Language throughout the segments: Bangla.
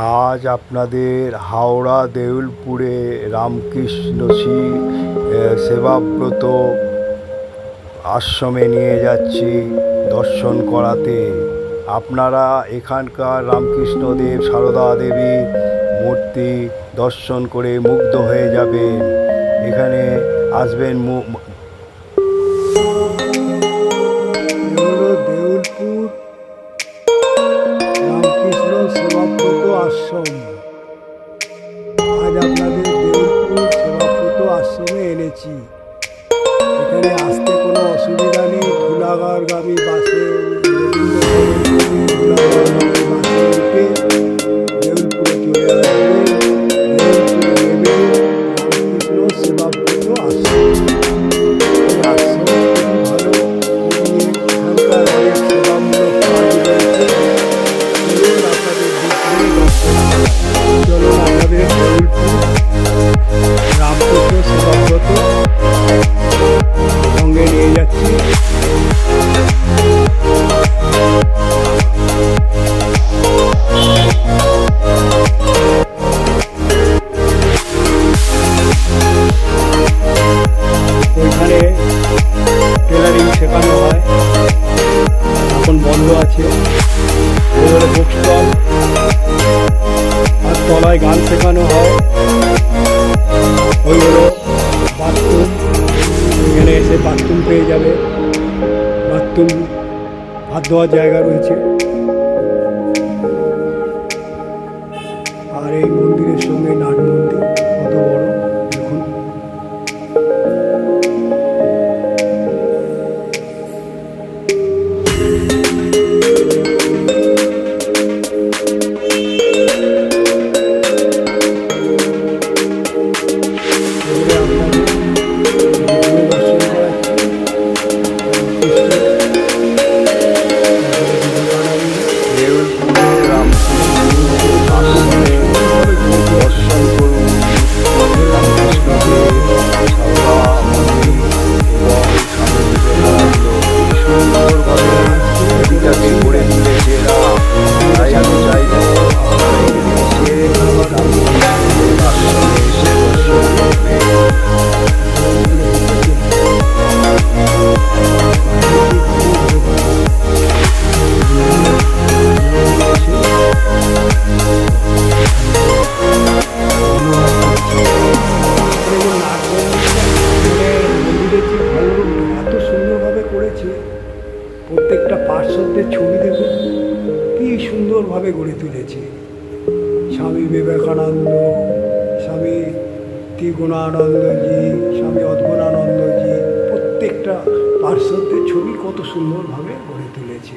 আজ আপনাদের হাওড়া দেউলপুরে রামকৃষ্ণ সেবাব্রত আশ্রমে নিয়ে যাচ্ছি দর্শন করাতে। আপনারা এখানকার রামকৃষ্ণদেব সারদা দেবীর মূর্তি দর্শন করে মুগ্ধ হয়ে যাবেন। এখানে আসবেন দেউলপুর রামকৃষ্ণ সেবাব্রত আশ্রম। আজ আপনাদের দেউলপুর সেবাব্রত আশ্রমে এনেছি। এখানে আসতে কোনো অসুবিধা নেই। ধুলাগড়গামী বাসে উঠে দেউলপুরে চলে আসবেন। দেউলপুরে নেমে রামকৃষ্ণ সেবাব্রত আশ্রম। এই আশ্রম খুবই ভালো। এখানকার অনেক সেবামূলক কাজ রয়েছে। চলুন আপনাদের দেউলপুর রামকৃষ্ণ সেবাব্রত সঙ্গে নিয়ে যাচ্ছি। ওইখানে টেলারিং শেখানো হয়, এখন বন্ধ আছে। বুক স্টল আর তলায় গান শেখানো হয়। ওই হলো বাথরুম। এখানে এসে বাথরুম পেয়ে যাবে। বাথরুম হাত ধোয়ার জায়গা রয়েছে। আর এই মন্দিরের সঙ্গে নাট মন্দির কত বড় দেখুন। প্রত্যেকটা পার্শ্বদের ছবি দেখুন, কি সুন্দরভাবে গড়ে তুলেছে। স্বামী বিবেকানন্দ, স্বামী ত্রিগুণানন্দজি, স্বামী অদ্ভুতানন্দজি, প্রত্যেকটা পার্শ্বদের ছবি কত সুন্দরভাবে গড়ে তুলেছে।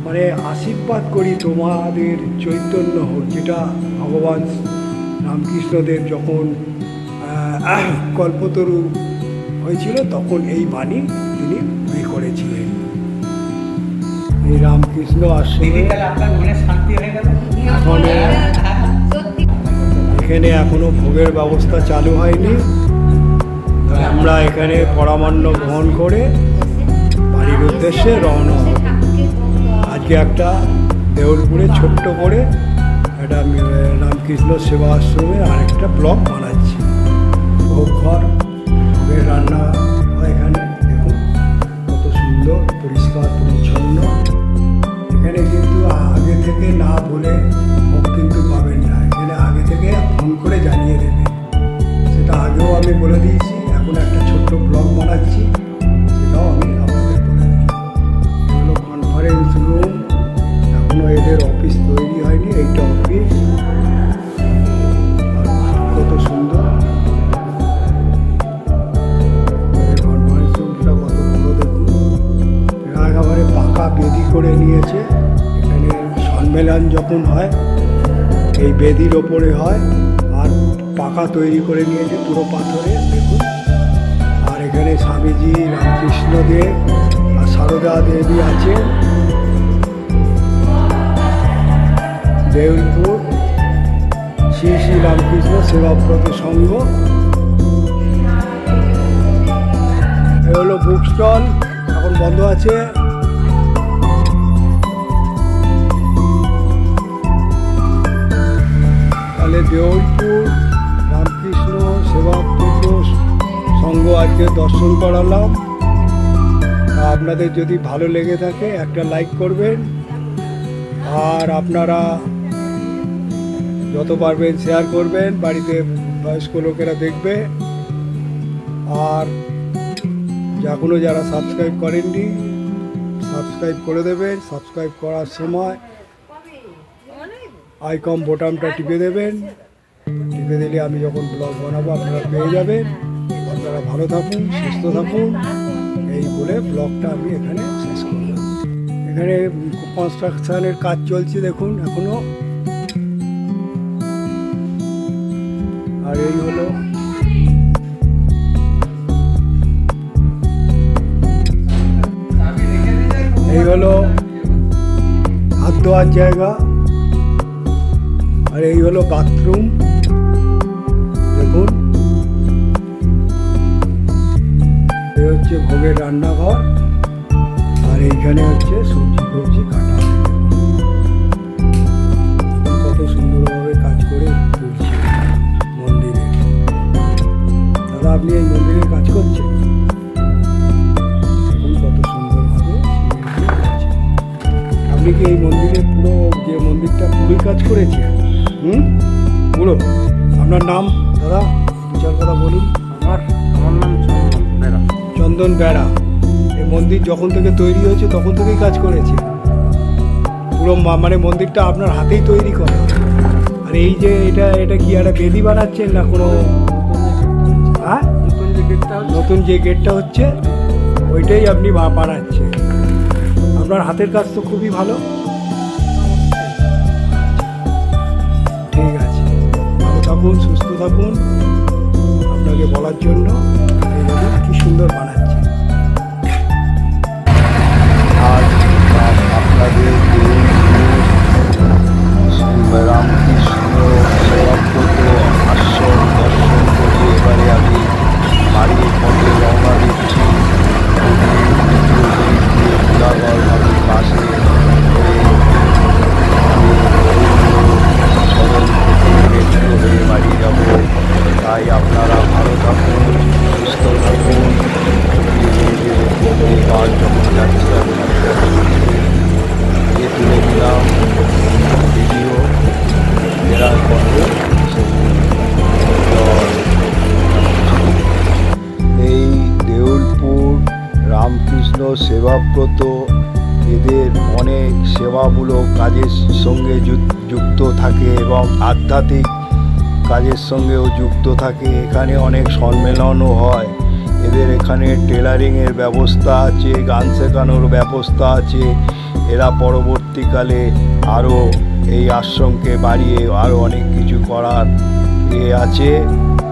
মানে আশীর্বাদ করি তোমাদের চৈতন্য হোক, যেটা ভগবান রামকৃষ্ণদেব যখন কল্পতরু হয়েছিল তখন এই বাণী তিনি বই করেছিলেন। এই রামকৃষ্ণ আশ্রমে এখানে এখনো ভোগের ব্যবস্থা চালু হয়নি। আমরা এখানে পরামান্ন গ্রহণ করে বাড়ির উদ্দেশ্যে রওনা হব। আজকে একটা দেউলপুরে ছোট্ট করে একটা রামকৃষ্ণ সেবা আশ্রমে আরেকটা ব্লগ বানাচ্ছি। ভোগ ঘর, ভোগের রান্না হয় এখানে। দেখুন কত সুন্দর, পরিষ্কার পরিচ্ছন্ন। এখানে কিন্তু আগে থেকে না বলে ভোগ কিন্তু পাবেন না। এখানে আগে থেকে ফোন করে জানিয়ে দেবে। সেটা আগেও আমি বলে দিয়েছি, এখন একটা ছোট্ট ব্লগ বানাচ্ছি, সেটাও আমি আপনাদের বলে দিই। এগুলো কনফারেন্স রুম, এখনও এদের অফিস তৈরি হয়নি। এইটা অফিস, কত সুন্দর। কনফারেন্স রুমটা কত বড় দেখুন। একেবারে পাকা বেদি করে নিয়েছে। এখানে সম্মেলন যখন হয় এই বেদির ওপরে হয়, আর পাকা তৈরি করে নিয়েছে পুরো পাথরে দেখুন। আর এখানে স্বামীজি রামকৃষ্ণদেব আর সারদা দেবী আছে। দেউলপুর শ্রী শ্রী রামকৃষ্ণ সেবাব্রত সংঘ। এ হলো বুক স্টল, এখন বন্ধ আছে। দেউলপুর রামকৃষ্ণ সেবাব্রত সংঘ আজকে দর্শন করালাম। আপনাদের যদি ভালো লেগে থাকে একটা লাইক করবেন, আর আপনারা যত পারবেন শেয়ার করবেন, বাড়িতে বয়স্ক লোকেরা দেখবে। আর যারা সাবস্ক্রাইব করেননি সাবস্ক্রাইব করে দেবেন। সাবস্ক্রাইব করার সময় আইকন বোতামটা টিপে দেবেন। টিপে দিলে আমি যখন ব্লগ বানাবো আপনারা পেয়ে যাবেন। আপনারা ভালো থাকুন, সুস্থ থাকুন, এই বলে ব্লগটা আমি এখানে শেষ করলাম। এখানে কনস্ট্রাকশনের কাজ চলছে দেখুন এখনো। আর এই হলো হাত ধোয়ার জায়গা, আর এই হলো বাথরুম দেখুন। এই হচ্ছে ভোগের রান্নাঘর, আর এইখানে হচ্ছে সবজি কাটা। কত সুন্দরভাবে কাজ করে তুলছে মন্দিরে। দাদা, আপনি এই মন্দিরে কাজ করছেন? দেখুন কত সুন্দরভাবে আপনি কি এই মন্দিরে পুরো যে মন্দিরটা পুরোই কাজ করেছেন? পুরো। আপনার নাম দাদা? দু চার কথা বলুন। আমার নাম চন্দন বেড়া। এই মন্দির যখন থেকে তৈরি হয়েছে তখন থেকেই কাজ করেছে পুরো, মানে মন্দিরটা আপনার হাতেই তৈরি করা। আর এই যে এটা কি একটা বেদি বানাচ্ছেন না কোনো? হ্যাঁ, নতুন যে গেটটা হচ্ছে ওইটাই আপনি বানাচ্ছেন। আপনার হাতের কাজ তো খুবই ভালো। ঠিক আছে, ভালো থাকুন, সুস্থ থাকুন। আপনাকে বলার জন্য কি সুন্দর বানাচ্ছে। আজ আপনাদের রামকৃষ্ণ সেবাব্রত আশ্রম দর্শন করে এবারে আমি বাড়ির পথে রওনা দিচ্ছি। ঘোড়াঘর পাশে হয়ে বাড়ি যাব। তাই আপনারা ভালো থাকুন, সুস্থ থাকুন। এবার যখন যাচ্ছি আমি তুলে দিলাম ভিডিও এরা করবে। এই দেউলপুর রামকৃষ্ণ সেবাব্রত এদের অনেক সেবামূলক কাজের সঙ্গে যুক্ত থাকে এবং আধ্যাত্মিক কাজের সঙ্গেও যুক্ত থাকে। এখানে অনেক সম্মেলনও হয়। এদের এখানে টেলারিংয়ের ব্যবস্থা আছে, গান শেখানোর ব্যবস্থা আছে। এরা পরবর্তীকালে আরও এই আশ্রমকে বাড়িয়ে আরও অনেক কিছু করার আছে।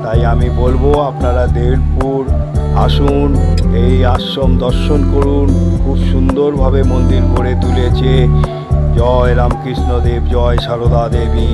তাই আমি বলবো আপনারা দেউলপুর আসুন, এই আশ্রম দর্শন করুন। খুব সুন্দরভাবে মন্দির গড়ে তুলেছে। জয় রামকৃষ্ণ দেব, জয় সারদা দেবী।